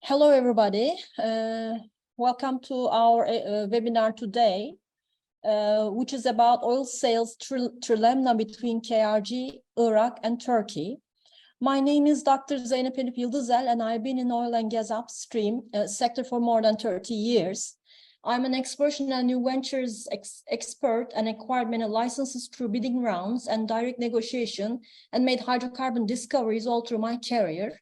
Hello, everybody. Welcome to our webinar today, which is about oil sales trilemma between KRG, Iraq, and Turkey. My name is Dr. Zeynep Elif Yıldızel, and I've been in oil and gas upstream sector for more than 30 years. I'm an exploration and new ventures expert and acquired many licenses through bidding rounds and direct negotiation and made hydrocarbon discoveries all through my career.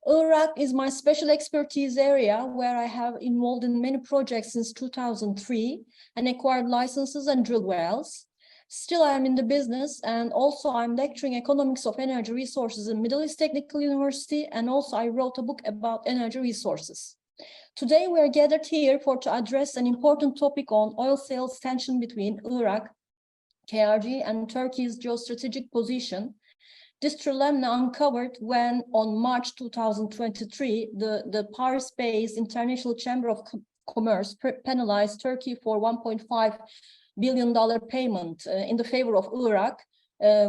Iraq is my special expertise area where I have involved in many projects since 2003 and acquired licenses and drilled wells. Still, I am in the business, and also I'm lecturing economics of energy resources in Middle East Technical University, and also I wrote a book about energy resources. Today, we are gathered here to address an important topic on oil sales tension between Iraq, KRG, and Turkey's geostrategic position. This trilemma uncovered when, on March 2023, the Paris-based International Chamber of Commerce penalized Turkey for $1.5 billion payment in the favor of Iraq,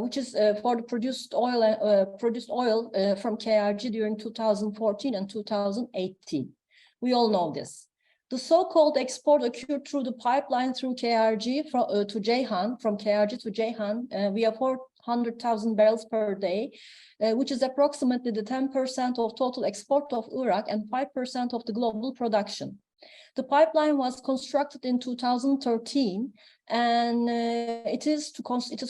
which is for the produced oil from KRG during 2014 and 2018. We all know this. The so-called export occurred through the pipeline through KRG to Ceyhan, from KRG to Ceyhan, via 400,000 barrels per day, which is approximately the 10% of total export of Iraq and 5% of the global production. The pipeline was constructed in 2013, and it is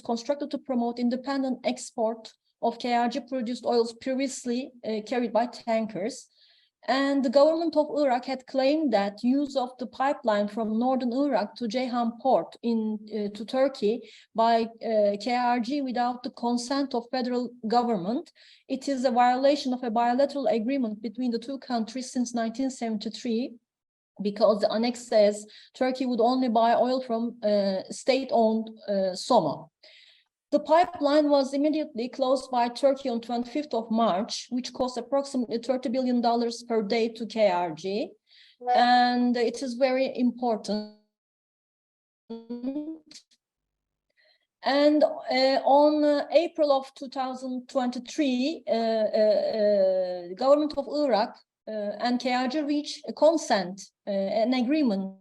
constructed to promote independent export of KRG produced oils previously carried by tankers. And the government of Iraq had claimed that use of the pipeline from northern Iraq to Ceyhan port to Turkey by KRG without the consent of federal government, it is a violation of a bilateral agreement between the two countries since 1973, because the annex says Turkey would only buy oil from state-owned SOMA. The pipeline was immediately closed by Turkey on 25th of March, which cost approximately $30 billion per day to KRG. And it is very important. And on April of 2023, the government of Iraq and KRG reached a consent, an agreement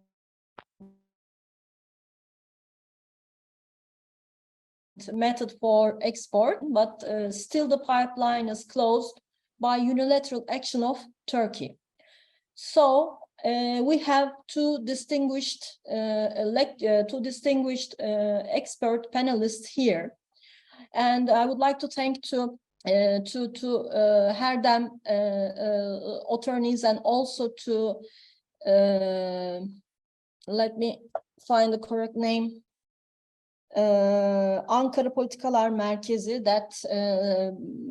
method for export, but still the pipeline is closed by unilateral action of Turkey. So we have two distinguished expert panelists here, and I would like to thank Herdem attorneys, and also to let me find the correct name. Ankara Politikalar Merkezi, that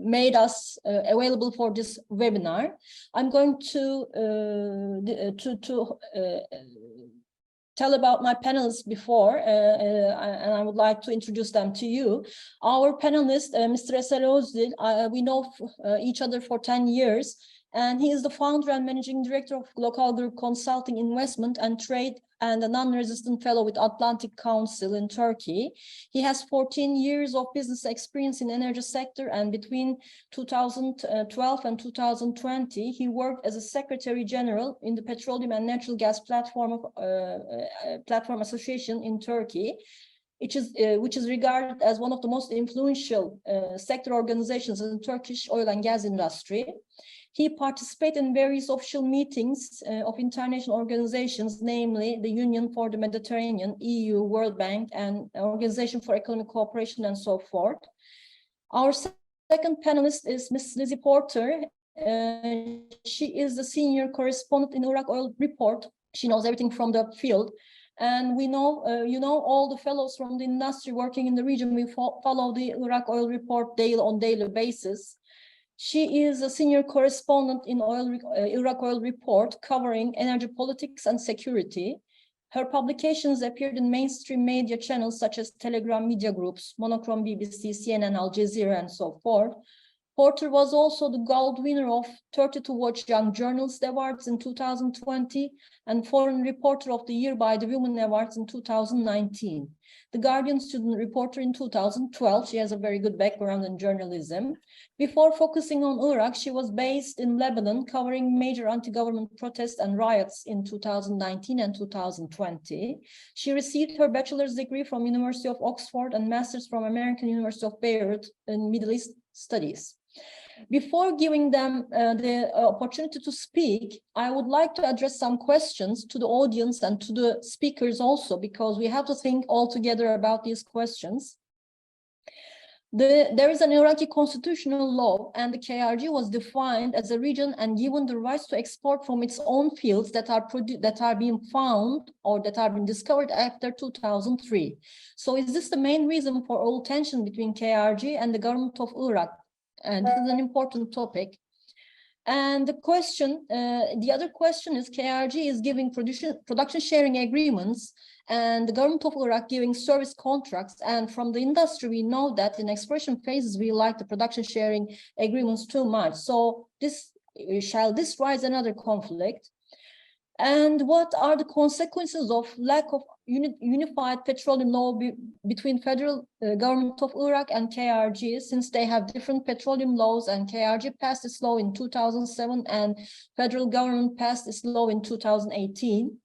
made us available for this webinar. I'm going to tell about my panelists before, and I would like to introduce them to you. Our panelist, Mr. Eser Özdil, we know each other for 10 years, and he is the founder and managing director of Local Group Consulting Investment and Trade and a non-resident fellow with Atlantic Council in Turkey. He has 14 years of business experience in energy sector, and between 2012 and 2020, he worked as a Secretary General in the Petroleum and Natural Gas Platform Association in Turkey, which is regarded as one of the most influential sector organizations in the Turkish oil and gas industry. He participated in various official meetings of international organizations, namely the Union for the Mediterranean, EU, World Bank, and Organization for Economic Cooperation, and so forth. Our second panelist is Ms. Lizzie Porter. She is the senior correspondent in Iraq Oil Report. She knows everything from the field. And we know, all the fellows from the industry working in the region, we follow the Iraq Oil Report on daily basis. She is a senior correspondent in Iraq Oil Report, covering energy politics and security. Her publications appeared in mainstream media channels such as Telegram Media Groups, Monochrome BBC, CNN, Al Jazeera, and so forth. Porter was also the gold winner of 30 to Watch Young Journalist Awards in 2020 and Foreign Reporter of the Year by the Women Awards in 2019. The Guardian Student Reporter in 2012. She has a very good background in journalism. Before focusing on Iraq, she was based in Lebanon, covering major anti-government protests and riots in 2019 and 2020. She received her bachelor's degree from University of Oxford and master's from American University of Beirut in Middle East Studies. Before giving them the opportunity to speak, I would like to address some questions to the audience and to the speakers also, because we have to think all together about these questions. There is an Iraqi constitutional law, and the KRG was defined as a region and given the rights to export from its own fields that are being found or that are being discovered after 2003. So is this the main reason for all tension between KRG and the government of Iraq? And this is an important topic. And the other question is, KRG is giving production sharing agreements and the government of Iraq giving service contracts. And from the industry, we know that in exploration phases, we like the production sharing agreements too much. So shall this rise another conflict? And what are the consequences of lack of unified petroleum law between federal government of Iraq and KRG, since they have different petroleum laws, and KRG passed its law in 2007 and federal government passed its law in 2018.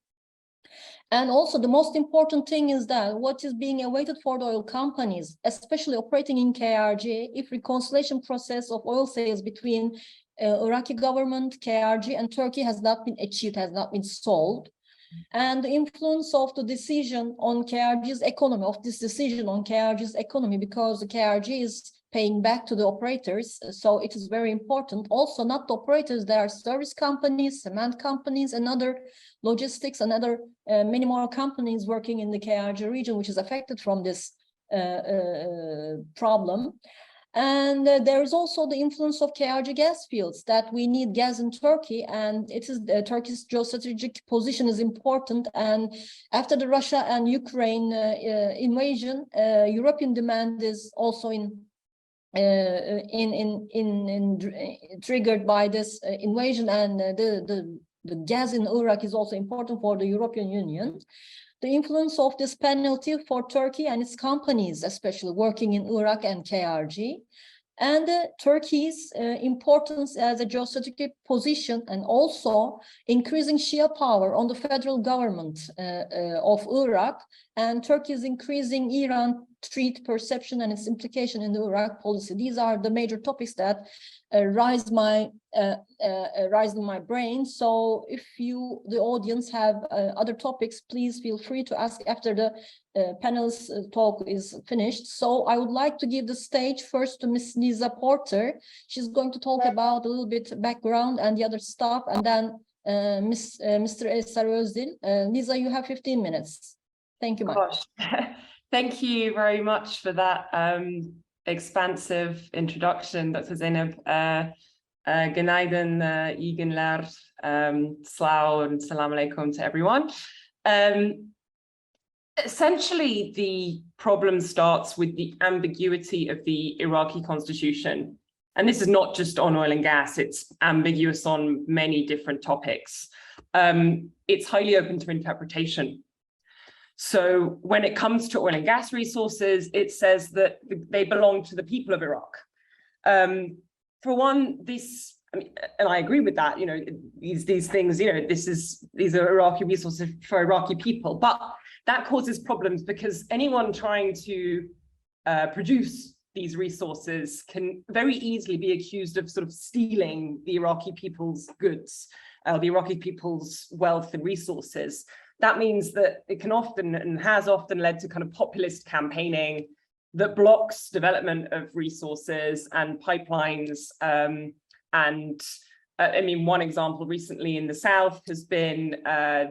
And also the most important thing is that what is being awaited for the oil companies, especially operating in KRG, if reconciliation process of oil sales between Iraqi government, KRG, and Turkey has not been achieved, has not been solved. And the influence of the decision on KRG's economy, because the KRG is paying back to the operators. So it is very important. Also, not the operators, there are service companies, cement companies, and other logistics, and other many more companies working in the KRG region, which is affected from this problem. And there is also the influence of KRG gas fields, that we need gas in Turkey, and it is Turkey's geostrategic position is important. And after the Russia and Ukraine invasion, European demand is also triggered by this invasion, and the gas in Iraq is also important for the European Union. The influence of this penalty for Turkey and its companies, especially working in Iraq and KRG, and Turkey's importance as a geostrategic position, and also increasing Shia power on the federal government of Iraq, and Turkey's increasing Iran threat perception and its implication in the Iraq policy. These are the major topics that rise in my brain. So if the audience, have other topics, please feel free to ask after the panel's talk is finished. So I would like to give the stage first to Ms. Lisa Porter. She's going to talk about a little bit background and the other stuff, and then Mr. Eser Özdil. Lisa, you have 15 minutes. Thank you much. Thank you very much for that expansive introduction, Dr. Zeynep. Günaydın, iyi günler, Slav and salam alaikum to everyone. Essentially, the problem starts with the ambiguity of the Iraqi constitution. And this is not just on oil and gas, it's ambiguous on many different topics. It's highly open to interpretation. So when it comes to oil and gas resources, it says that they belong to the people of Iraq. For one, and I agree with that, these things, these are Iraqi resources for Iraqi people, but that causes problems because anyone trying to produce these resources can very easily be accused of sort of stealing the Iraqi people's goods, the Iraqi people's wealth and resources. That means that it can often and has often led to kind of populist campaigning that blocks development of resources and pipelines. One example recently in the south has been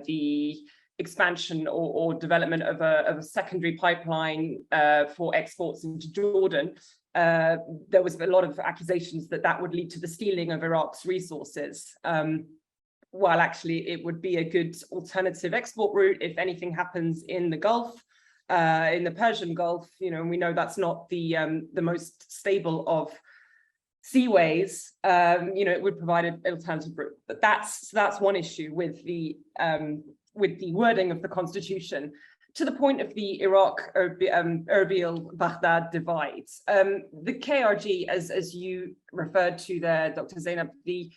the expansion or development of a secondary pipeline for exports into Jordan. There was a lot of accusations that would lead to the stealing of Iraq's resources. While actually it would be a good alternative export route if anything happens in the Gulf, in the Persian Gulf, and we know that's not the most stable of seaways, it would provide an alternative route. But that's one issue with the wording of the constitution. To the point of the Erbil-Baghdad divide, the KRG, as you referred to there, Dr. Zainab, the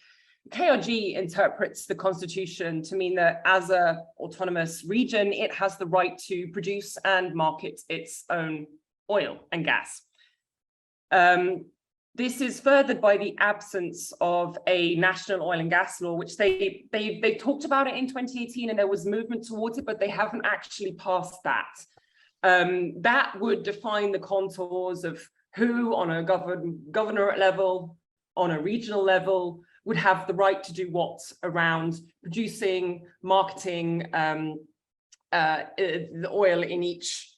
KRG interprets the constitution to mean that as an autonomous region, it has the right to produce and market its own oil and gas. This is furthered by the absence of a national oil and gas law, which they talked about it in 2018, and there was movement towards it, but they haven't actually passed that. That would define the contours of who, on a governorate level, on a regional level, would have the right to do what around producing, marketing the oil in each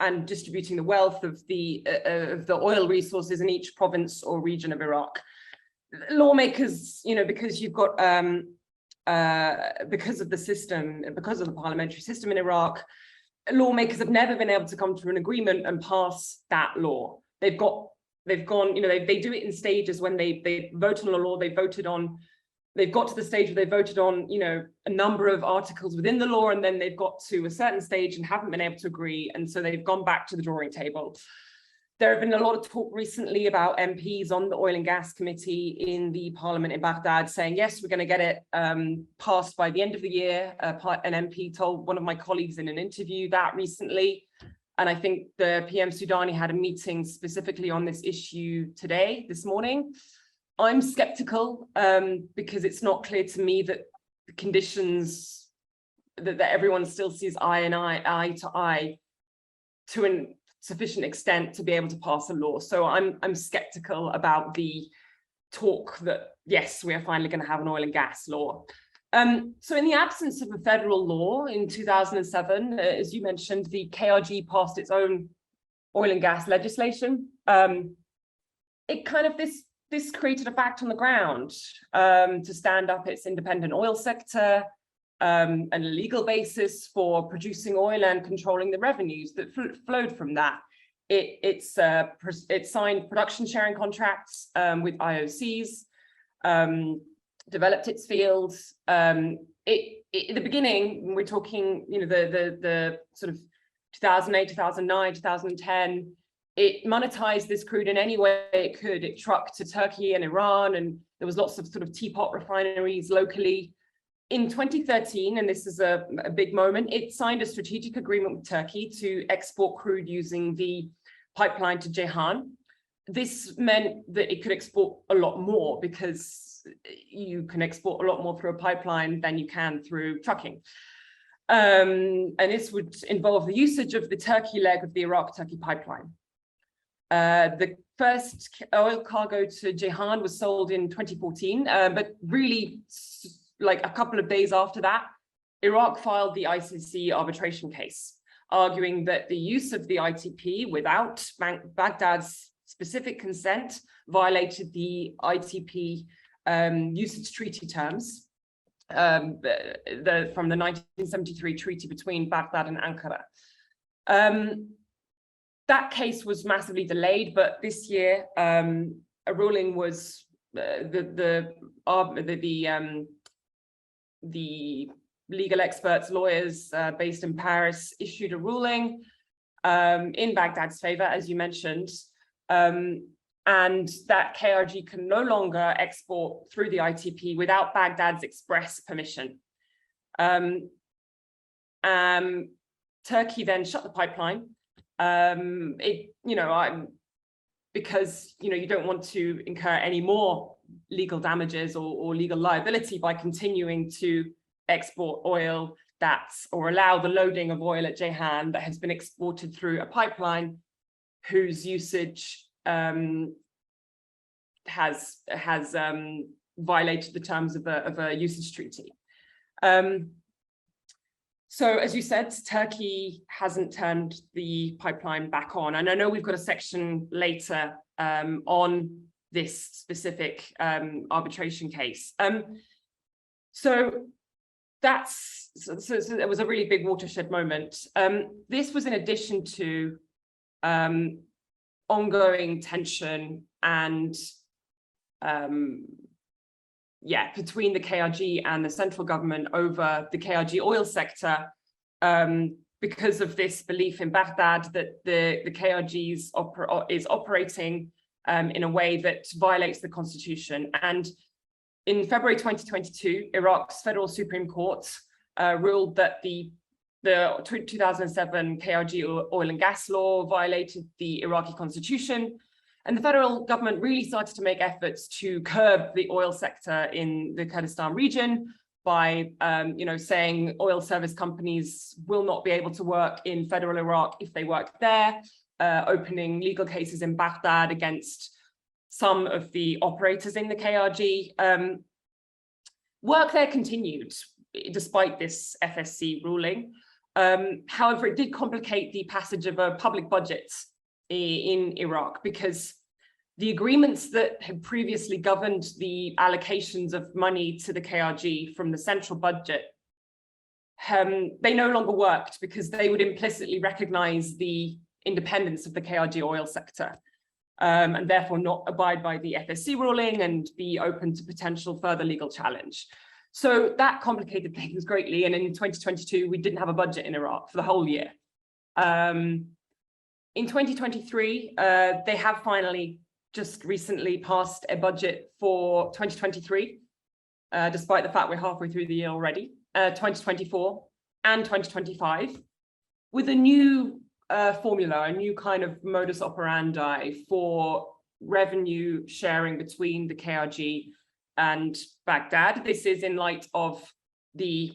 and distributing the wealth of the oil resources in each province or region of Iraq. Lawmakers, because you've got because of the system, because of the parliamentary system in Iraq, lawmakers have never been able to come to an agreement and pass that law. They've gone, they do it in stages. When they vote on a law, they've got to the stage where they voted on, a number of articles within the law, and then they've got to a certain stage and haven't been able to agree. And so they've gone back to the drawing table. There have been a lot of talk recently about MPs on the Oil and Gas Committee in the parliament in Baghdad saying, yes, we're going to get it passed by the end of the year. An MP told one of my colleagues in an interview that recently. And I think the PM Sudani had a meeting specifically on this issue this morning. I'm skeptical because it's not clear to me that the conditions that everyone still sees eye to eye to a sufficient extent to be able to pass a law. So I'm skeptical about the talk that, yes, we are finally going to have an oil and gas law. So in the absence of a federal law in 2007, as you mentioned, the KRG passed its own oil and gas legislation. This created a fact on the ground to stand up its independent oil sector, and a legal basis for producing oil and controlling the revenues that flowed from that. It signed production sharing contracts with IOCs, developed its fields. In the beginning, we're talking, the sort of 2008, 2009, 2010, it monetized this crude in any way it could. It trucked to Turkey and Iran, and there was lots of sort of teapot refineries locally. In 2013, and this is a big moment, it signed a strategic agreement with Turkey to export crude using the pipeline to Ceyhan. This meant that it could export a lot more because you can export a lot more through a pipeline than you can through trucking. And this would involve the usage of the Turkey leg of the Iraq-Turkey pipeline. The first oil cargo to Ceyhan was sold in 2014, but really, like a couple of days after that, Iraq filed the ICC arbitration case, arguing that the use of the ITP without Baghdad's specific consent violated the ITP usage treaty terms from the 1973 treaty between Baghdad and Ankara. That case was massively delayed, but this year a ruling was the legal experts, lawyers based in Paris issued a ruling in Baghdad's favor, as you mentioned, and that KRG can no longer export through the ITP without Baghdad's express permission. Turkey then shut the pipeline. Because you don't want to incur any more legal damages or legal liability by continuing to export oil or allow the loading of oil at Ceyhan that has been exported through a pipeline whose usage has violated the terms of a usage treaty. So as you said, Turkey hasn't turned the pipeline back on. And I know we've got a section later on this specific arbitration case. So it was a really big watershed moment. This was in addition to ongoing tension and between the KRG and the central government over the KRG oil sector, because of this belief in Baghdad that the KRG is operating in a way that violates the constitution. And in February 2022, Iraq's Federal Supreme Court ruled that the 2007 KRG oil and gas law violated the Iraqi constitution. And the federal government really started to make efforts to curb the oil sector in the Kurdistan region by, saying oil service companies will not be able to work in federal Iraq if they work there, opening legal cases in Baghdad against some of the operators in the KRG. Work there continued despite this FSC ruling. However, it did complicate the passage of a public budget in Iraq, because the agreements that had previously governed the allocations of money to the KRG from the central budget, they no longer worked because they would implicitly recognize the independence of the KRG oil sector, and therefore not abide by the FSC ruling and be open to potential further legal challenge. So that complicated things greatly. And in 2022, we didn't have a budget in Iraq for the whole year. In 2023, they have finally just recently passed a budget for 2023, despite the fact we're halfway through the year already, 2024 and 2025, with a new formula, a new kind of modus operandi for revenue sharing between the KRG and Baghdad. This is in light of the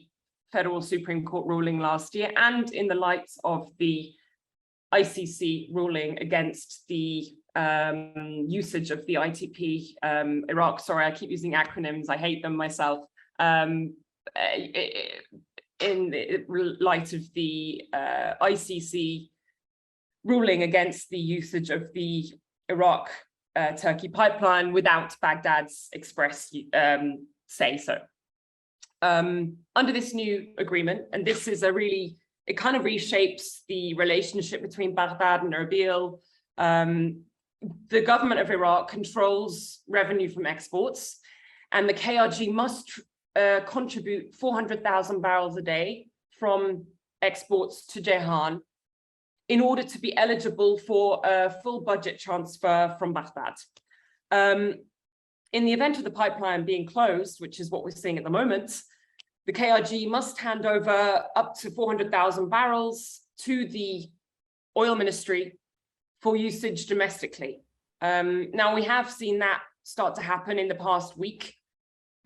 Federal Supreme Court ruling last year and in the light of the ICC ruling against the usage of the ITP Iraq. Sorry, I keep using acronyms. I hate them myself. In light of the ICC ruling against the usage of the Iraq Turkey pipeline without Baghdad's express say so. Under this new agreement, and this is it kind of reshapes the relationship between Baghdad and Erbil. The government of Iraq controls revenue from exports, and the KRG must contribute 400,000 barrels a day from exports to Jehan in order to be eligible for a full budget transfer from Baghdad. In the event of the pipeline being closed, which is what we're seeing at the moment, the KRG must hand over up to 400,000 barrels to the oil ministry for usage domestically. Now, we have seen that start to happen in the past week.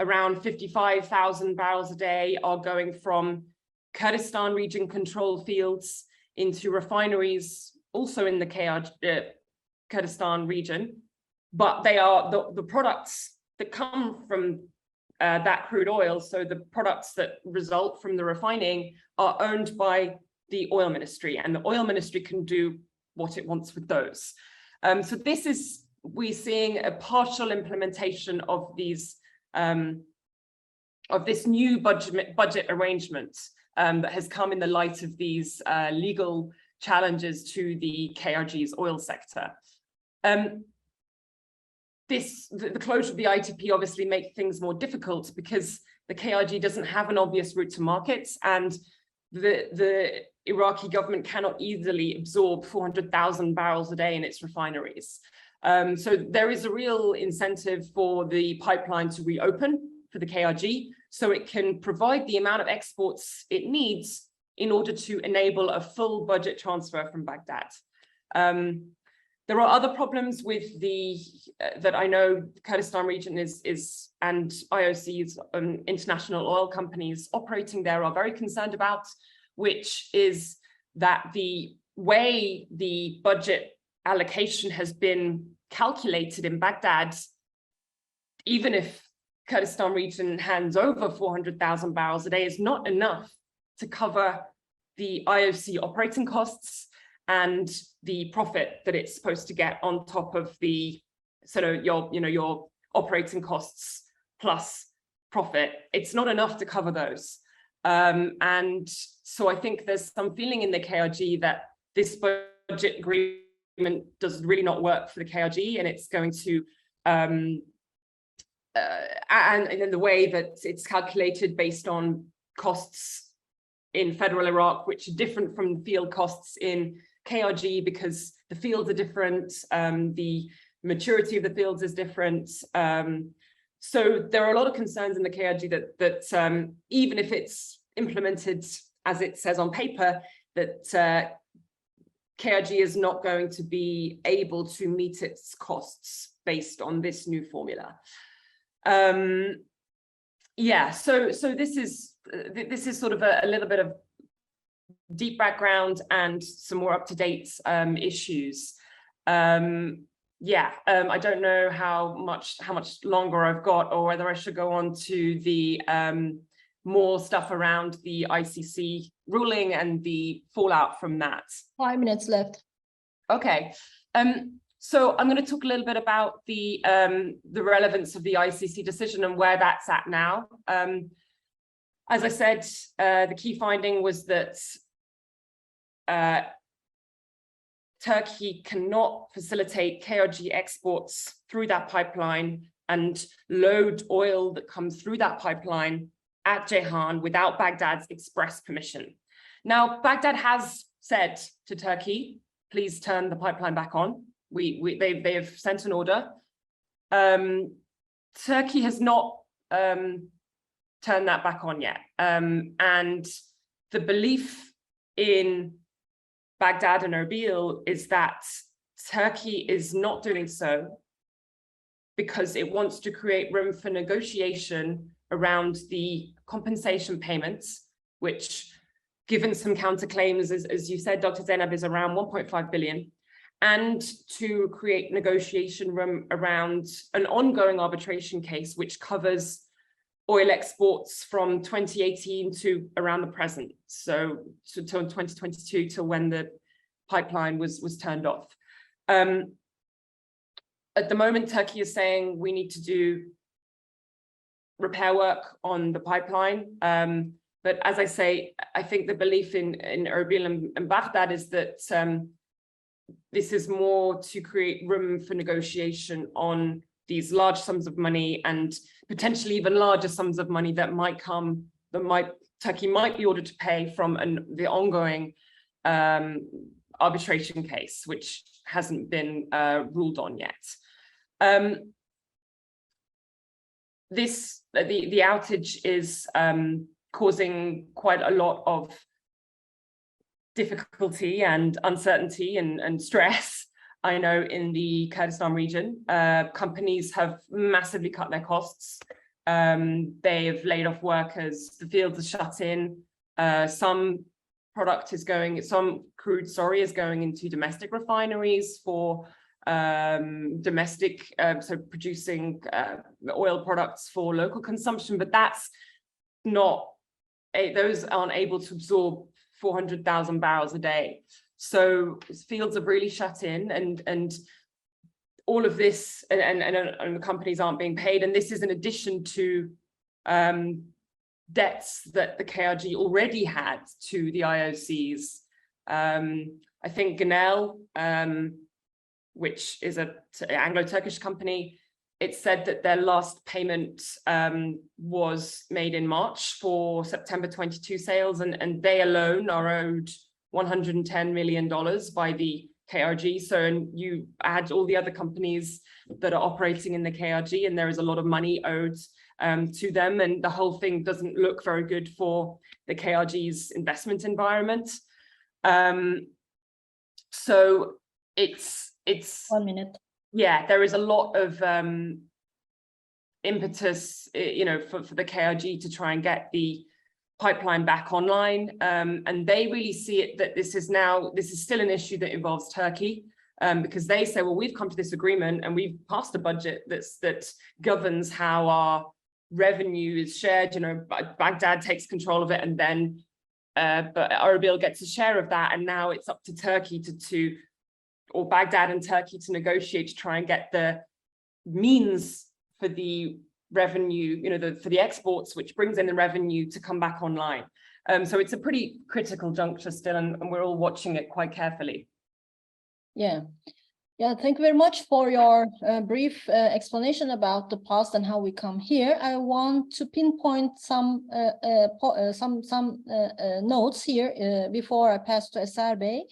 Around 55,000 barrels a day are going from Kurdistan region control fields into refineries, also in the Kurdistan region. But they are the products that come from that crude oil, so the products that result from the refining, are owned by the oil ministry, and the oil ministry can do what it wants with those. So we're seeing a partial implementation of these of this new budget arrangement that has come in the light of these legal challenges to the KRG's oil sector. The closure of the ITP obviously makes things more difficult because the KRG doesn't have an obvious route to markets, and the Iraqi government cannot easily absorb 400,000 barrels a day in its refineries. So there is a real incentive for the pipeline to reopen for the KRG so it can provide the amount of exports it needs in order to enable a full budget transfer from Baghdad. There are other problems with that I know Kurdistan region and IOCs, international oil companies operating there, are very concerned about, which is that the way the budget allocation has been calculated in Baghdad, even if Kurdistan region hands over 400,000 barrels a day, is not enough to cover the IOC operating costs and the profit that it's supposed to get on top of the sort of your operating costs plus profit. It's not enough to cover those. And so I think there's some feeling in the KRG that this budget agreement agreement does really not work for the KRG, and it's going to and in the way that it's calculated based on costs in federal Iraq, which are different from the field costs in KRG because the fields are different, the maturity of the fields is different. So there are a lot of concerns in the KRG that even if it's implemented as it says on paper, that KRG is not going to be able to meet its costs based on this new formula. Yeah, so this is sort of a little bit of deep background and some more up-to-date issues. I don't know how much longer I've got, or whether I should go on to the more stuff around the ICC ruling and the fallout from that. 5 minutes left. Okay. So I'm going to talk a little bit about the relevance of the ICC decision and where that's at now. As I said, the key finding was that Turkey cannot facilitate KRG exports through that pipeline and load oil that comes through that pipeline at Ceyhan without Baghdad's express permission. Now, Baghdad has said to Turkey, please turn the pipeline back on. They have sent an order. Turkey has not turned that back on yet. And the belief in Baghdad and Erbil is that Turkey is not doing so because it wants to create room for negotiation around the compensation payments, which, given some counterclaims, as you said, Dr. Zainab, is around 1.5 billion, and to create negotiation room around an ongoing arbitration case, which covers oil exports from 2018 to around the present, so till 2022, to when the pipeline was turned off. At the moment, Turkey is saying we need to do repair work on the pipeline. But as I say, I think the belief in Erbil and Baghdad is that this is more to create room for negotiation on these large sums of money, and potentially even larger sums of money that might come, Turkey might be ordered to pay from the ongoing arbitration case, which hasn't been ruled on yet. The outage is causing quite a lot of difficulty and uncertainty and stress, I know, in the Kurdistan region. Companies have massively cut their costs. They have laid off workers. The fields are shut in. Some crude, is going into domestic refineries for so producing oil products for local consumption, but that's not, those aren't able to absorb 400,000 barrels a day. So fields are really shut in, and all of this, and the companies aren't being paid. And this is in addition to debts that the KRG already had to the IOCs. I think Genel, which is an Anglo-Turkish company, it said that their last payment was made in March for September 22 sales, and they alone are owed $110 million by the KRG. So, and you add all the other companies that are operating in the KRG, and there is a lot of money owed to them, and the whole thing doesn't look very good for the KRG's investment environment. So it's 1 minute. Yeah, there is a lot of impetus, for the KRG to try and get the pipeline back online, and they really see it that this is still an issue that involves Turkey, because they say, well, we've come to this agreement and we've passed a budget that governs how our revenue is shared. Baghdad takes control of it, and then but Erbil gets a share of that, and now it's up to Turkey or Baghdad and Turkey to negotiate to try and get the means for the revenue, for the exports, which brings in the revenue, to come back online. So it's a pretty critical juncture still, and we're all watching it quite carefully. Yeah. Yeah, thank you very much for your brief explanation about the past and how we come here. I want to pinpoint some notes here before I pass to Eser Bey.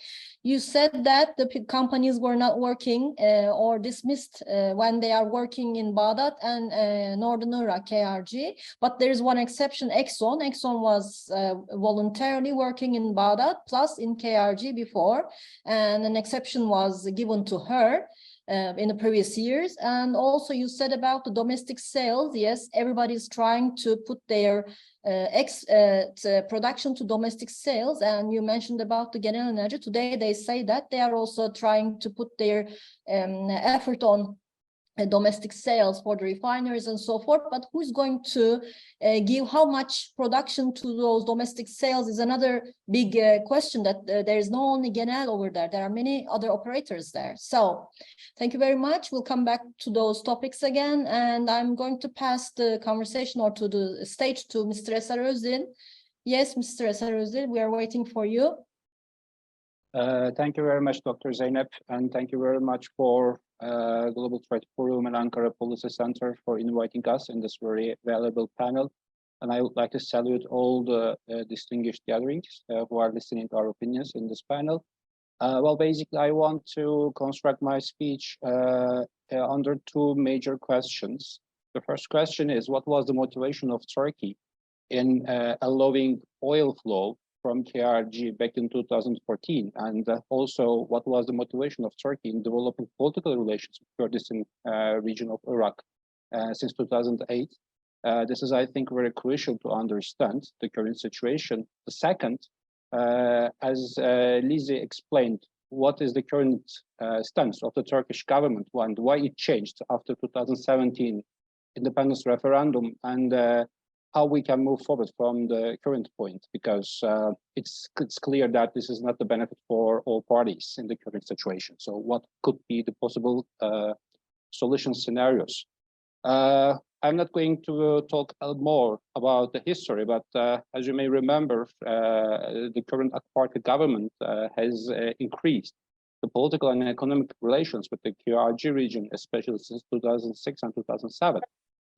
You said that the companies were not working or dismissed when they are working in Baghdad and Northern Iraq KRG, but there is one exception, Exxon. Exxon was voluntarily working in Baghdad plus in KRG before, and an exception was given to her in the previous years. And also you said about the domestic sales. Yes, everybody's trying to put their production to domestic sales. And you mentioned about the Genel Energy. Today they say that they are also trying to put their effort on domestic sales for the refineries and so forth, but who's going to give how much production to those domestic sales is another big question, that there is not only Genel over there, there are many other operators there. So thank you very much. We'll come back to those topics again, and I'm going to pass the conversation or to the stage to Mr. Eser Özdil. Yes, Mr. Eser Özdil, we are waiting for you. Thank you very much, Dr. Zeynep, and thank you very much for Global Trade Forum and Ankara Policy Center for inviting us in this very valuable panel. And I would like to salute all the distinguished gatherings who are listening to our opinions in this panel. Well, basically, I want to construct my speech under two major questions. The first question is, what was the motivation of Turkey in allowing oil flow from KRG back in 2014, and also what was the motivation of Turkey in developing political relations with Kurdistan region of Iraq since 2008. This is, I think, very crucial to understand the current situation. The second, as Lizzie explained, what is the current stance of the Turkish government and why it changed after 2017 independence referendum, and how we can move forward from the current point, because it's clear that this is not the benefit for all parties in the current situation. So what could be the possible solution scenarios? I'm not going to talk more about the history, but as you may remember, the current Party government has increased the political and economic relations with the KRG region, especially since 2006 and 2007.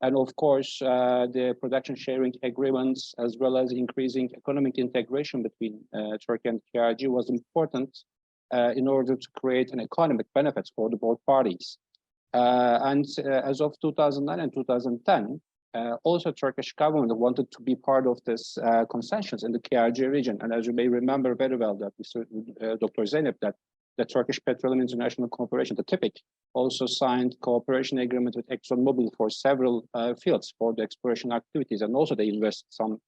And of course, the production sharing agreements, as well as increasing economic integration between Turkey and KRG, was important in order to create an economic benefits for the both parties. As of 2009 and 2010, also Turkish government wanted to be part of this concessions in the KRG region. And as you may remember very well, that Dr. Zeynep, that the Turkish Petroleum International Corporation, the TIPIC, also signed cooperation agreement with ExxonMobil for several fields for the exploration activities, and also they invest some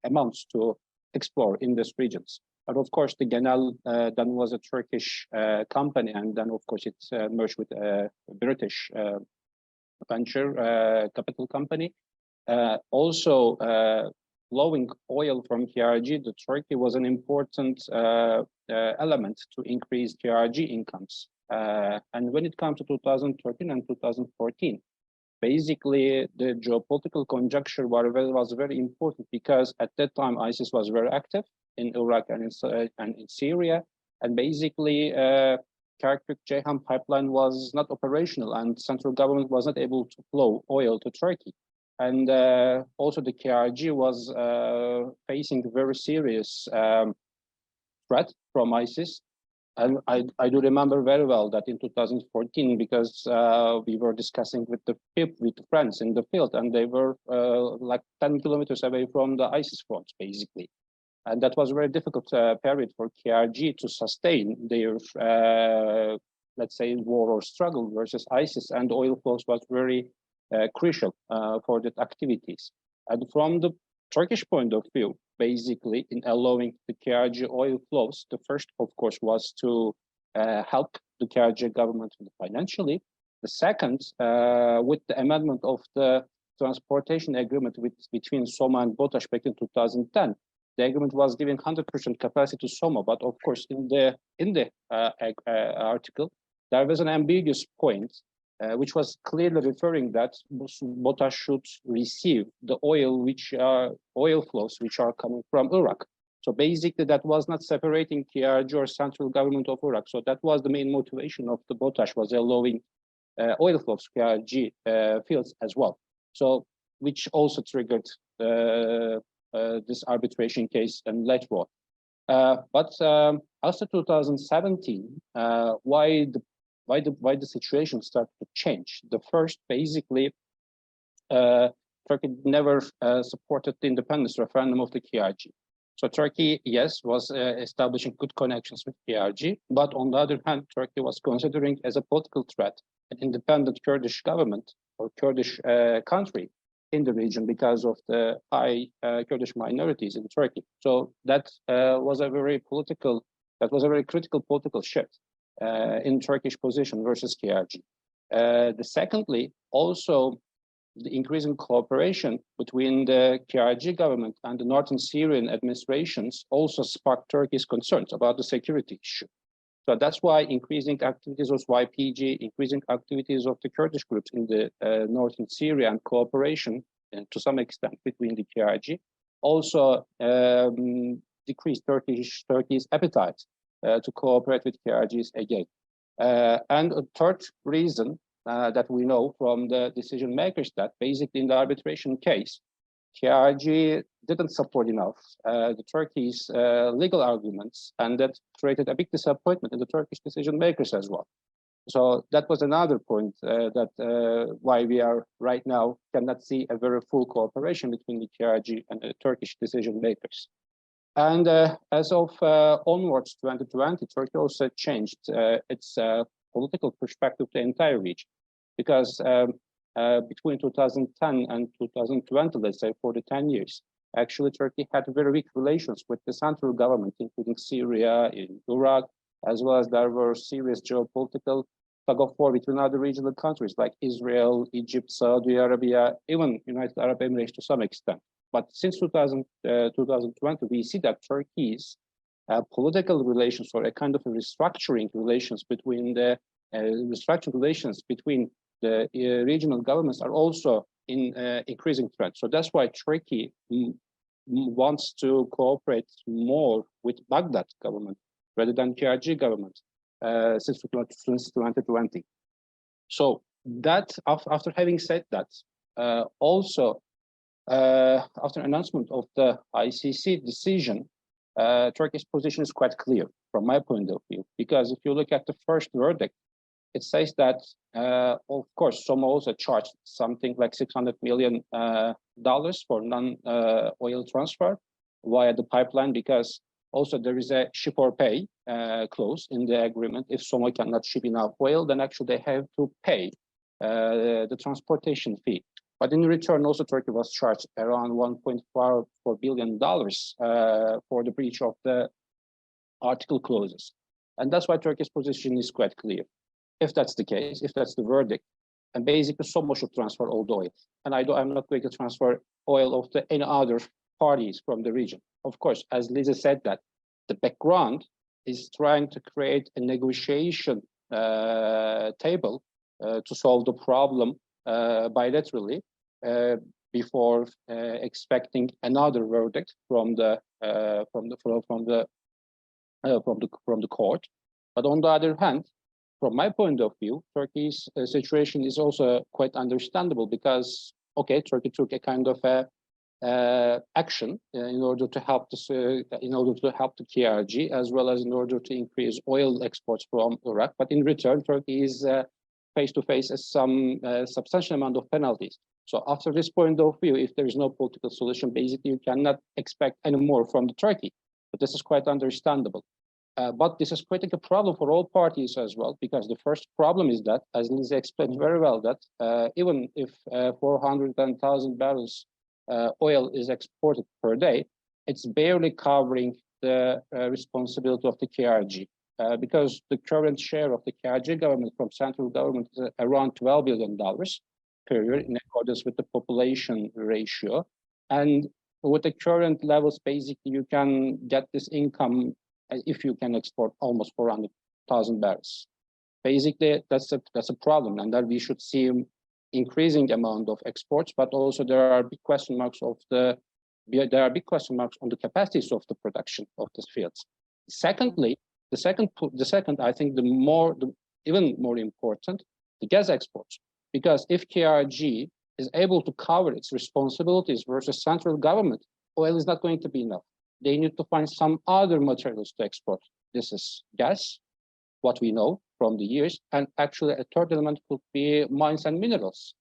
amounts to explore in these regions. And of course, the Genel then was a Turkish company, and then of course it merged with a British venture capital company. Also, flowing oil from KRG to Turkey was an important element to increase KRG incomes. And when it comes to 2013 and 2014, basically the geopolitical conjuncture was very important, because at that time ISIS was very active in Iraq and in Syria, and basically Kirkuk-Ceyhan pipeline was not operational, and central government was not able to flow oil to Turkey. And also the KRG was facing a very serious threat from ISIS. And I do remember very well that in 2014, because we were discussing with the friends in the field, and they were like 10 kilometers away from the ISIS front, basically. And that was a very difficult period for KRG to sustain their, let's say, war or struggle versus ISIS, and oil flows was very crucial for that activities. And from the Turkish point of view, basically in allowing the KRG oil flows, the first, of course, was to help the KRG government financially. The second, with the amendment of the transportation agreement between Soma and BOTAŞ back in 2010, the agreement was giving 100% capacity to Soma, but of course, in the article, there was an ambiguous point, which was clearly referring that BOTAŞ should receive the oil oil flows which are coming from Iraq. So basically, that was not separating KRG or central government of Iraq. So that was the main motivation of the BOTAŞ, was allowing oil flows KRG fields as well. So which also triggered this arbitration case and later on. But after 2017, why the situation started to change? The first, basically, Turkey never supported the independence referendum of the KRG. So Turkey, yes, was establishing good connections with KRG, but on the other hand, Turkey was considering as a political threat an independent Kurdish government or Kurdish country in the region because of the high Kurdish minorities in Turkey. So that was a very critical political shift in Turkish position versus KRG. Secondly, also the increasing cooperation between the KRG government and the Northern Syrian administrations also sparked Turkey's concerns about the security issue. So that's why increasing activities of YPG, increasing activities of the Kurdish groups in the northern Syria, and cooperation, to some extent, between the KRG, also decreased Turkey's appetite to cooperate with KRGs again. And a third reason that we know from the decision makers, that basically in the arbitration case, KRG didn't support enough the Turkey's legal arguments, and that created a big disappointment in the Turkish decision makers as well. So that was another point why we are right now cannot see a very full cooperation between the KRG and the Turkish decision makers. And as of onwards 2020, Turkey also changed its political perspective to the entire region, because between 2010 and 2020, let's say for the 10 years, actually Turkey had very weak relations with the central government, including Syria, in Iraq, as well as there were serious geopolitical tug of war between other regional countries like Israel, Egypt, Saudi Arabia, even United Arab Emirates to some extent. But since 2020, we see that Turkey's political relations, or a kind of a restructuring relations between the regional governments, are also in increasing trend. So that's why Turkey wants to cooperate more with Baghdad government rather than KRG government since 2020. So that, after having said that, also after announcement of the ICC decision, Turkey's position is quite clear from my point of view, because if you look at the first verdict, it says that, of course, some also charged something like $600 million for non-oil transfer via the pipeline, because also there is a ship or pay clause in the agreement. If someone cannot ship enough oil, then actually they have to pay the transportation fee. But in return, also Turkey was charged around $1.4 billion for the breach of the article clauses. And that's why Turkey's position is quite clear. If that's the case, if that's the verdict, and basically someone should transfer all the oil. And I'm not going to transfer oil of any other parties from the region. Of course, as Lisa said, that the background is trying to create a negotiation table to solve the problem bilaterally before expecting another verdict from the court. But on the other hand, from my point of view, Turkey's situation is also quite understandable, because Turkey took a kind of action in order to help the KRG, as well as in order to increase oil exports from Iraq. But in return, Turkey is face to face with some substantial amount of penalties. So after this point of view, if there is no political solution, basically you cannot expect any more from the Turkey. But this is quite understandable. But this is creating a problem for all parties as well, because the first problem is that, as Lisa explained very well, that even if 400,000 barrels oil is exported per day, it's barely covering the responsibility of the KRG, because the current share of the KRG government from central government is around $12 billion per year in accordance with the population ratio. And with the current levels, basically you can get this income if you can export almost 400,000 barrels. Basically, that's a problem, and that we should see increasing amount of exports, but also there are big question marks of the there are big question marks on the capacities of the production of these fields. Secondly, the second, I think even more important, the gas exports. Because if KRG is able to cover its responsibilities versus central government, oil is not going to be enough. They need to find some other materials to export. This is gas, what we know from the years, and actually a third element could be mines and minerals.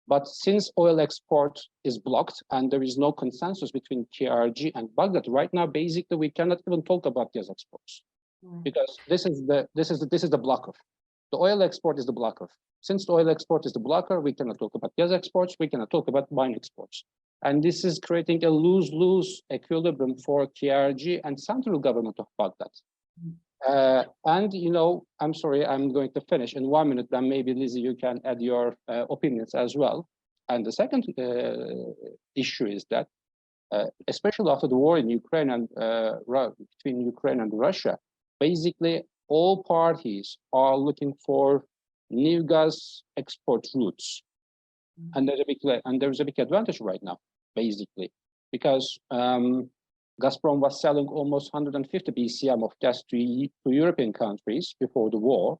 But since oil export is blocked and there is no consensus between KRG and Baghdad right now, basically we cannot even talk about gas exports because this is the blocker. The oil export is the blocker. Since the oil export is the blocker, we cannot talk about gas exports. We cannot talk about mine exports, and this is creating a lose-lose equilibrium for KRG and central government of Baghdad. And I'm sorry, I'm going to finish in 1 minute, then maybe Lizzie, you can add your opinions as well. And the second issue is that, especially after the war in Ukraine and between Ukraine and Russia, basically all parties are looking for new gas export routes. And there's a big advantage right now, basically, because Gazprom was selling almost 150 BCM of gas to European countries before the war.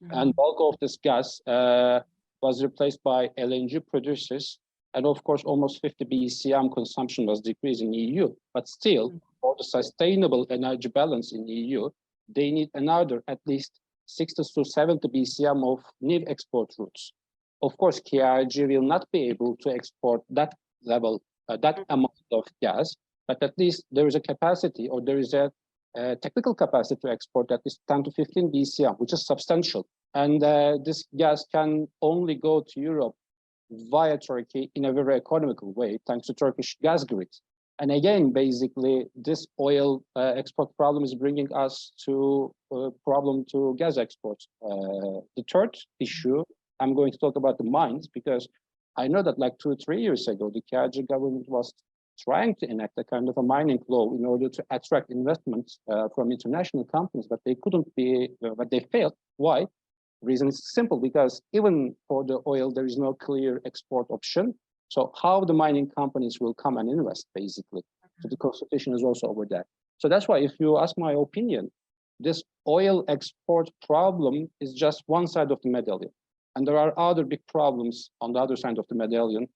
And bulk of this gas was replaced by LNG producers. And of course, almost 50 BCM consumption was decreasing in EU. But still, for the sustainable energy balance in EU, they need another at least 60 to 70 BCM of new export routes. Of course, KRG will not be able to export that level, that amount of gas, but at least there is a capacity, or there is a technical capacity to export that is 10 to 15 BCM, which is substantial. And this gas can only go to Europe via Turkey in a very economical way, thanks to Turkish gas grid. And again, basically, this oil export problem is bringing us to a problem to gas exports. The third issue, I'm going to talk about the mines, because I know that like 2 or 3 years ago, the KRG government was trying to enact a kind of a mining law in order to attract investments from international companies, but they couldn't be, but they failed. Why? The reason is simple, because even for the oil, there is no clear export option. So how the mining companies will come and invest, basically. So the constitution is also over there. So that's why, if you ask my opinion, this oil export problem is just one side of the medallion. And there are other big problems on the other side of the medallion.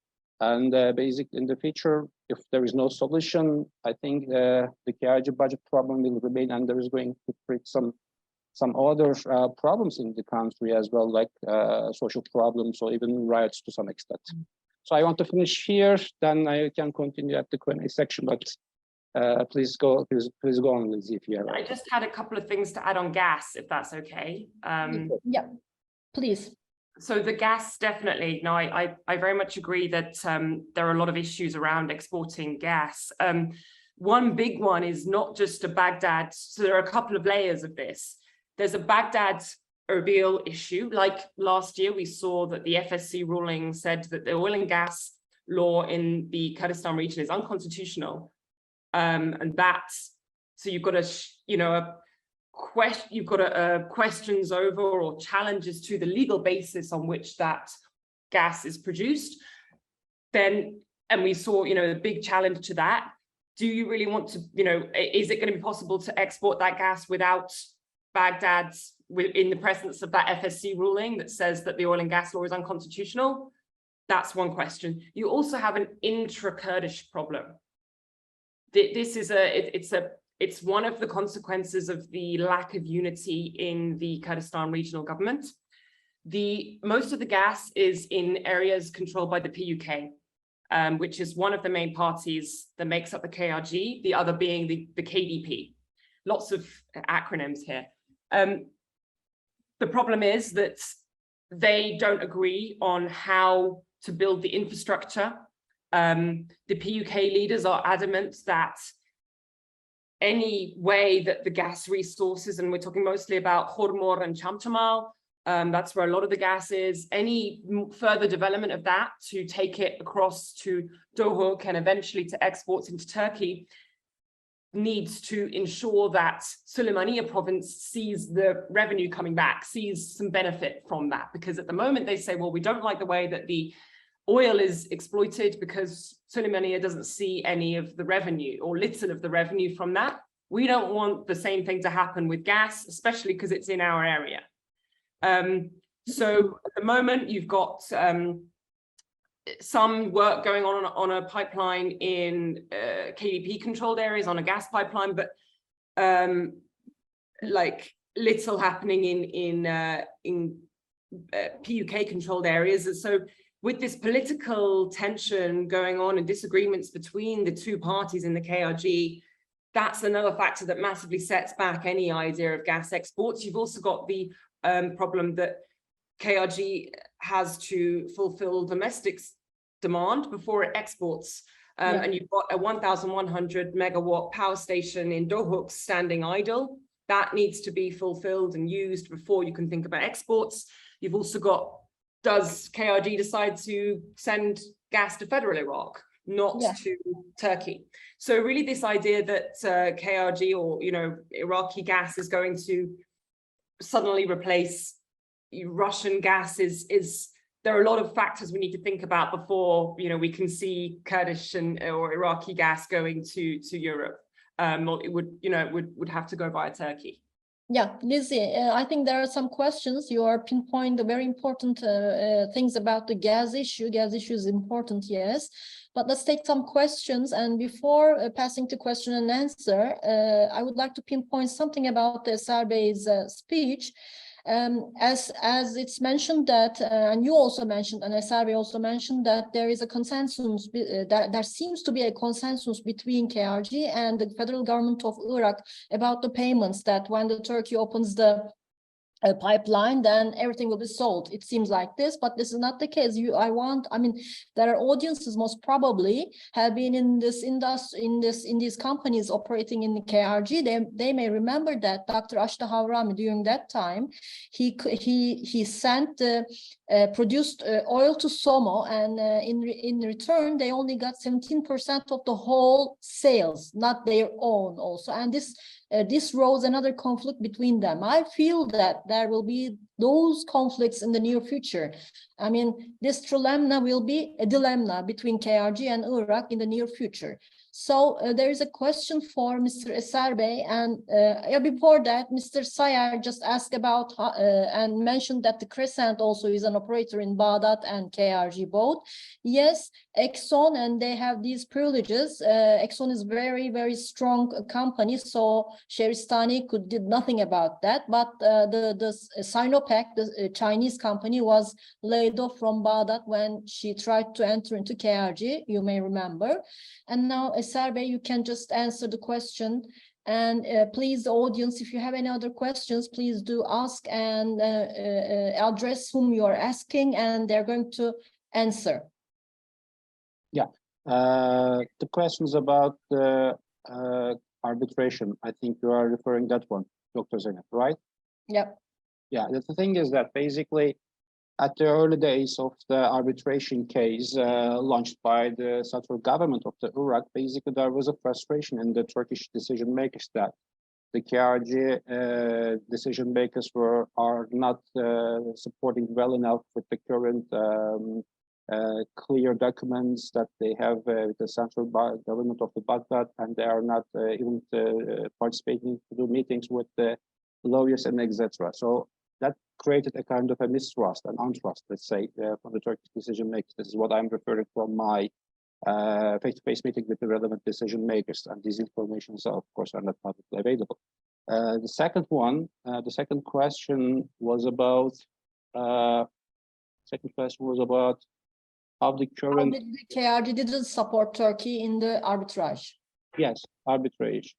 And basically, in the future, if there is no solution, I think the KRG budget problem will remain, and there is going to create some other problems in the country as well, like social problems or even riots to some extent. So I want to finish here, then I can continue at the Q&A section, but please go on, Lizzie, if you have. I just had a couple of things to add on gas, if that's okay. Yeah, please. So the gas, definitely. No, I very much agree that there are a lot of issues around exporting gas. One big one is not just a Baghdad. So there are a couple of layers of this. There's a Baghdad Erbil issue. Like last year, we saw that the FSC ruling said that the oil and gas law in the Kurdistan region is unconstitutional. And that's, so you've got questions over or challenges to the legal basis on which that gas is produced. Then, and we saw, a big challenge to that. Do you really want to, is it going to be possible to export that gas without Baghdad's, in the presence of that FSC ruling that says that the oil and gas law is unconstitutional? That's one question. You also have an intra-Kurdish problem. This is it's one of the consequences of the lack of unity in the Kurdistan Regional Government. Most of the gas is in areas controlled by the PUK, which is one of the main parties that makes up the KRG, the other being the KDP. Lots of acronyms here. The problem is that they don't agree on how to build the infrastructure. The PUK leaders are adamant that any way that the gas resources, and we're talking mostly about Khormor and Chamchamal, that's where a lot of the gas is, any further development of that to take it across to Dohuk and eventually to exports into Turkey needs to ensure that Suleymaniye province sees the revenue coming back, sees some benefit from that. Because at the moment they say, well, we don't like the way that the oil is exploited because Suleymaniye doesn't see any of the revenue or little of the revenue from that. We don't want the same thing to happen with gas, especially because it's in our area. So at the moment, you've got some work going on a pipeline in KDP-controlled areas, on a gas pipeline, but like little happening in PUK-controlled areas. And so with this political tension going on and disagreements between the two parties in the KRG, that's another factor that massively sets back any idea of gas exports. You've also got the problem that KRG has to fulfill domestic demand before it exports. And you've got a 1,100 megawatt power station in Dohuk standing idle. That needs to be fulfilled and used before you can think about exports. You've also got, does KRG decide to send gas to federal Iraq, not to Turkey? So really this idea that KRG or, Iraqi gas is going to suddenly replace Russian gas is there are a lot of factors we need to think about before, we can see Kurdish or Iraqi gas going to Europe. It would have to go via Turkey. Yeah, Lizzie, I think there are some questions. You are pinpointing the very important things about the gas issue. Gas issue is important, yes. But let's take some questions. And before passing to question and answer, I would like to pinpoint something about the Sarbay's speech. As it's mentioned that, and you also mentioned, and Sarbe also mentioned that there is a consensus, that there seems to be a consensus between KRG and the federal government of Iraq about the payments, that when the Turkey opens the pipeline, then everything will be sold. It seems like this, but this is not the case. There are audiences most probably have been in this industry, in these companies operating in the KRG. They may remember that Dr. Ashta Havrami, during that time, he sent produced oil to SOMO, and in return they only got 17% of the whole sales, not their own also. And this rose another conflict between them. I feel that there will be those conflicts in the near future. This trilemma will be a dilemma between KRG and Iraq in the near future. So there is a question for Mr. Sarbe, and before that, Mr. Sayar just asked about and mentioned that the Crescent also is an operator in Baghdad and KRG both. Yes, Exxon, and they have these privileges. Exxon is very, very strong company, so Sheristani did nothing about that. But the Sinopec, the Chinese company, was laid off from Baghdad when she tried to enter into KRG, you may remember. And now, Sarbe, you can just answer the question. And please, the audience, if you have any other questions, please do ask and address whom you are asking, and they're going to answer. Yeah, the questions about the arbitration, I think you are referring that one, Dr. Zeynep, right? Yep. Yeah, the thing is that basically at the early days of the arbitration case launched by the central government of the Iraq, basically there was a frustration in the Turkish decision makers that the KRG decision makers are not supporting well enough with the current clear documents that they have with the central government of the Baghdad, and they are not even participating to do meetings with the lawyers and etc. So that created a kind of a mistrust and untrust, let's say, from the Turkish decision makers. This is what I'm referring from my face-to-face meeting with the relevant decision makers, and these informations, of course, are not publicly available. The second question was about how the current KRG didn't support Turkey in the arbitrage. Yes, arbitration.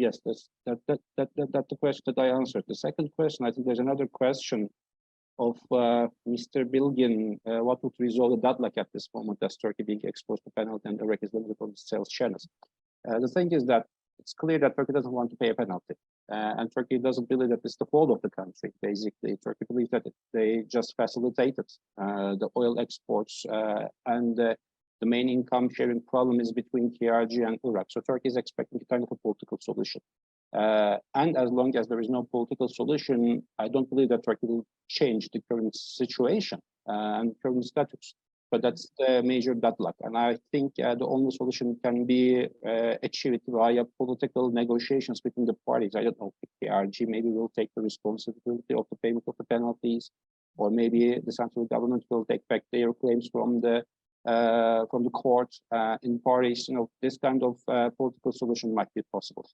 Yes, that's the question that I answered. The second question, I think there's another question of Mr. Bilgin. What would resolve the deadlock at this moment as Turkey being exposed to penalty and Iraq is limited on sales channels? The thing is that it's clear that Turkey doesn't want to pay a penalty, and Turkey doesn't believe that it's the fault of the country. Basically, Turkey believes that they just facilitated the oil exports, and the main income sharing problem is between KRG and Iraq. So Turkey is expecting a kind of a political solution. And as long as there is no political solution, I don't believe that Turkey will change the current situation and current status. So that's the major deadlock. And I think the only solution can be achieved via political negotiations between the parties. I don't know if KRG maybe will take the responsibility of the payment of the penalties, or maybe the central government will take back their claims from the court in Paris. You know, this kind of political solution might be possible.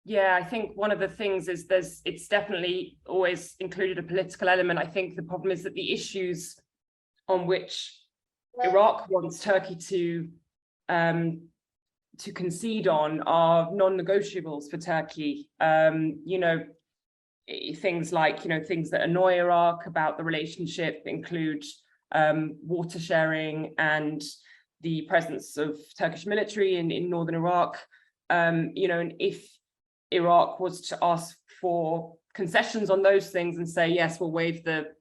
Yeah, I think one of the things is it's definitely always included a political element. I think the problem is that the issues on which Iraq wants Turkey to concede on are non-negotiables for Turkey. You know, things like, you know, things that annoy Iraq about the relationship include water sharing and the presence of Turkish military in northern Iraq. You know, and if Iraq was to ask for concessions on those things and say, yes, we'll waive the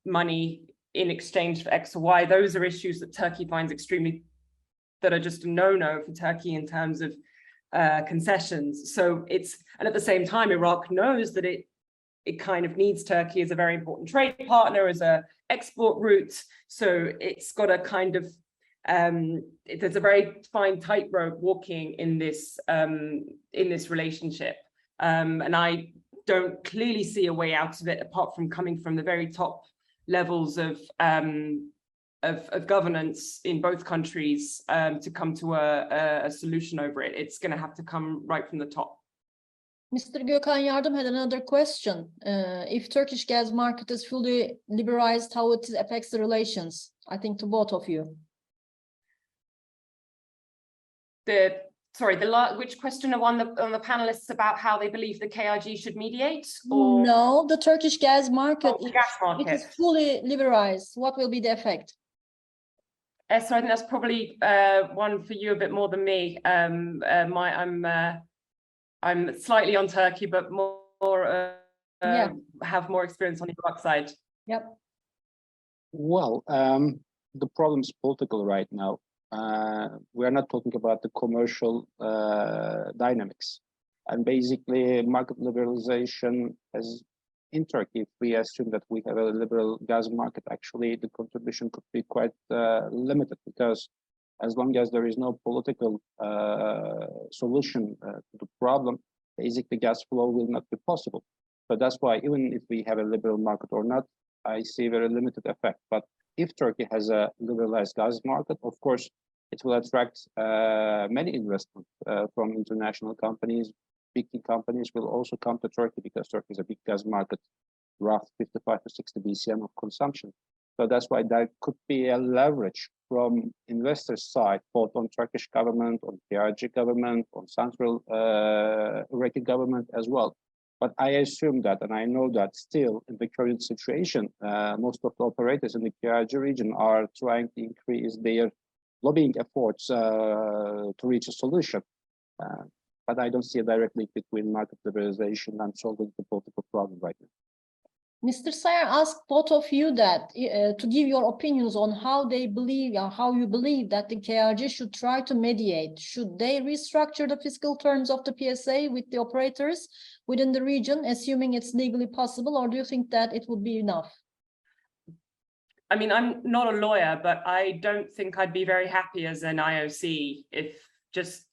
money in exchange for X or Y, those are issues that Turkey finds that are just a no-no for Turkey in terms of concessions. So and at the same time, Iraq knows that it kind of needs Turkey as a very important trade partner, as a export route. So it's got a kind of, there's a very fine tightrope walking in this relationship. And I don't clearly see a way out of it, apart from coming from the very top levels of governance in both countries to come to a solution over it. It's going to have to come right from the top. Mr. Gökhan Yardım had another question. If Turkish gas market is fully liberalized, how it affects the relations? I think to both of you. Which question on the panelists about how they believe the KRG should mediate? Or no, the Turkish gas market. the gas market. It is fully liberalized. What will be the effect? So I think that's probably one for you a bit more than me. I'm slightly on Turkey, but have more experience on the Iraq side. Yep. Well, the problem is political right now. We are not talking about the commercial dynamics. And basically, market liberalization in Turkey, if we assume that we have a liberal gas market, actually the contribution could be quite limited, because as long as there is no political solution to the problem, basically gas flow will not be possible. So that's why even if we have a liberal market or not, I see very limited effect. But if Turkey has a liberalized gas market, of course, it will attract many investments from international companies. Big companies will also come to Turkey because Turkey is a big gas market, roughly 55 to 60 BCM of consumption. So that's why there could be a leverage from investors' side, both on Turkish government, on KRG government, on central Iraqi government as well. But I assume that, and I know that still in the current situation, most of the operators in the KRG region are trying to increase their lobbying efforts to reach a solution. But I don't see a direct link between market liberalization and solving the political problem right now. Mr. Sayer asked both of you that to give your opinions on how they believe, or how you believe that the KRG should try to mediate. Should they restructure the fiscal terms of the PSA with the operators within the region, assuming it's legally possible, or do you think that it would be enough? I mean, I'm not a lawyer, but I don't think I'd be very happy as an IOC if just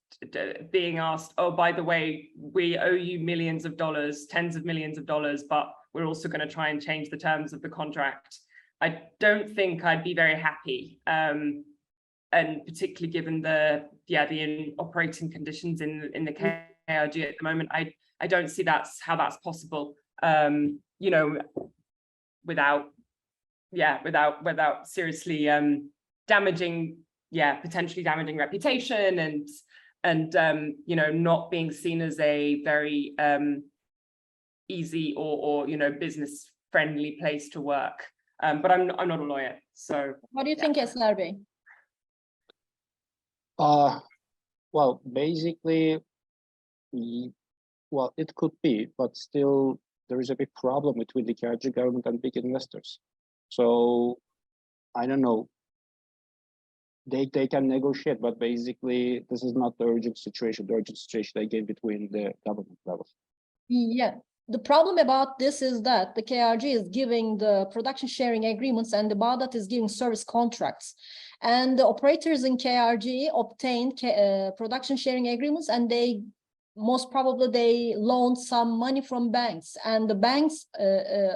being asked, oh, by the way, we owe you millions of dollars, tens of millions of dollars, but we're also going to try and change the terms of the contract. I don't think I'd be very happy, and particularly given the operating conditions in the KRG at the moment, I don't see how that's possible. You know, without seriously potentially damaging reputation and you know, not being seen as a very easy or you know, business friendly place to work. But I'm not a lawyer, so. What do you think, Esler Bey? Well, basically, well, it could be, but still there is a big problem between the KRG government and big investors. So I don't know. They can negotiate, but basically this is not the urgent situation. The urgent situation again between the government levels. Yeah, the problem about this is that the KRG is giving the production sharing agreements and the Baghdad is giving service contracts. And the operators in KRG obtained production sharing agreements, and they most probably they loaned some money from banks, and the banks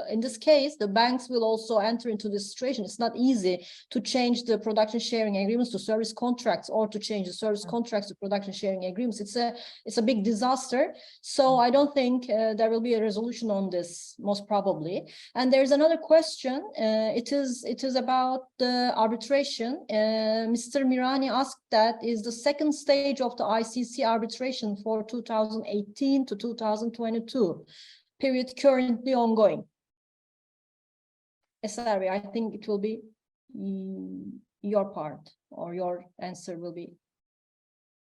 in this case the banks will also enter into this situation. It's not easy to change the production sharing agreements to service contracts, or to change the service contracts to production sharing agreements. It's a big disaster. So I don't think there will be a resolution on this, most probably. And there's another question. It is about the arbitration. Mr. Mirani asked that is the second stage of the ICC arbitration for 2018 to 2022 period currently ongoing. SRV, I think it will be your part, or your answer will be.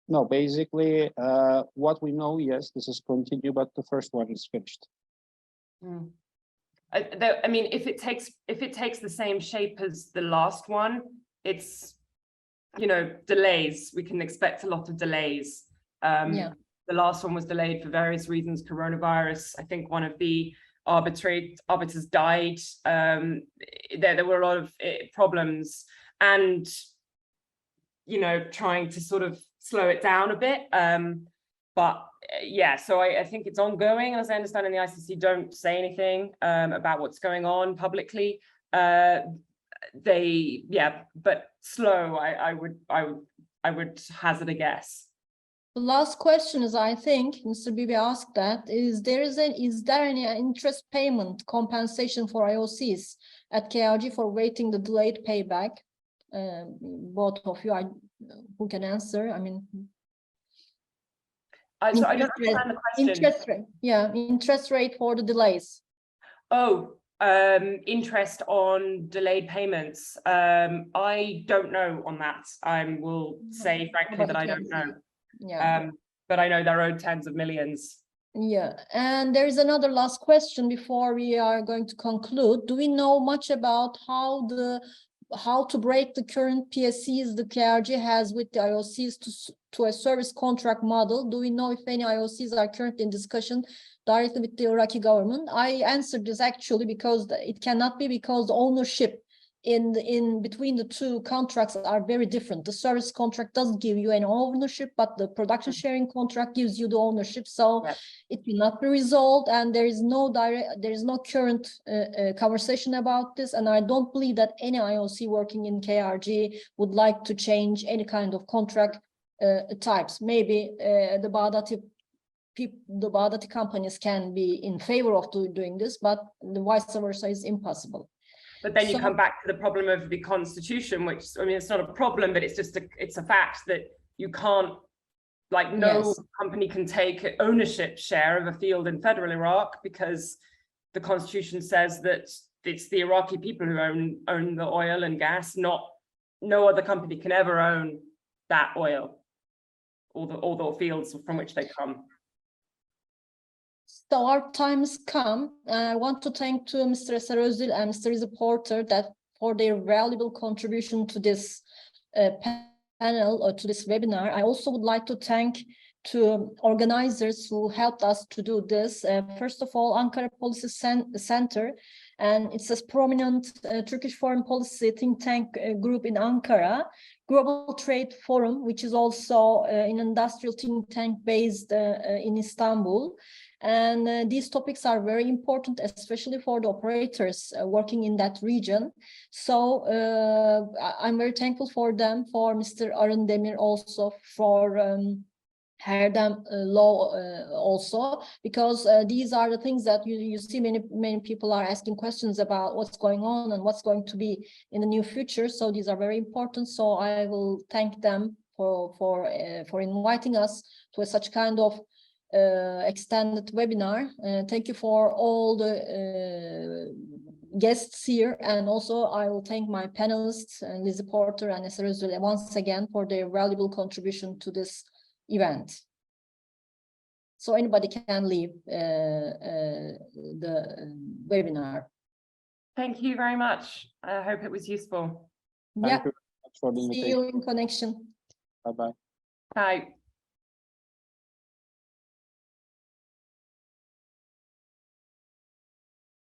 No, basically, what we know, yes, this is continued, but the first one is finished. I mean, if it takes the same shape as the last one, it's, you know, delays. We can expect a lot of delays. Yeah. The last one was delayed for various reasons, coronavirus. I think one of the arbiters died. There were a lot of problems, and, you know, trying to sort of slow it down a bit. But yeah, so I think it's ongoing. As I understand, and the ICC don't say anything about what's going on publicly. But slow, I would hazard a guess. The last question is, I think Mr. Bibi asked that, is there any interest payment compensation for IOCs at KRG for waiting the delayed payback? Both of you, who can answer? I mean, so I don't understand the question. Interest rate, yeah, interest rate for the delays. Oh, interest on delayed payments. I don't know on that. I will say frankly that I don't know. Yeah. But I know they're owed tens of millions. Yeah, and there is another last question before we are going to conclude. Do we know much about how to break the current PSCs the KRG has with the IOCs to a service contract model? Do we know if any IOCs are currently in discussion directly with the Iraqi government? I answered this actually because it cannot be, because the ownership in between the two contracts are very different. The service contract doesn't give you any ownership, but the production sharing contract gives you the ownership. So it will not be resolved, and there is no current conversation about this. And I don't believe that any IOC working in KRG would like to change any kind of contract types. Maybe the Baghdadi companies can be in favor of doing this, but the vice versa is impossible. But then you come back to the problem of the constitution, which, I mean, it's not a problem, but it's just it's a fact that you can't, like, no company can take ownership share of a field in federal Iraq, because the constitution says that it's the Iraqi people who own the oil and gas, no other company can ever own that oil or the fields from which they come. So our time has come. I want to thank to Mr. Eser Özdil and Mr. Riza Porter for their valuable contribution to this panel or to this webinar. I also would like to thank to organizers who helped us to do this. First of all, Ankara Policy Center, and it's a prominent Turkish foreign policy think tank group in Ankara. Global Trade Forum, which is also an industrial think tank based in Istanbul. And these topics are very important, especially for the operators working in that region. So I'm very thankful for them, for Mr. Arun Demir also, for Herdem Law also, because these are the things that you see many people are asking questions about what's going on and what's going to be in the near future. So these are very important. So I will thank them for inviting us to such kind of extended webinar. Thank you for all the guests here, and also I will thank my panelists, Lizzie Porter and Eser Özdil, once again for their valuable contribution to this event. So anybody can leave the webinar. Thank you very much. I hope it was useful. Thank you very much for the See invitation. you in connection. Bye-bye. Bye.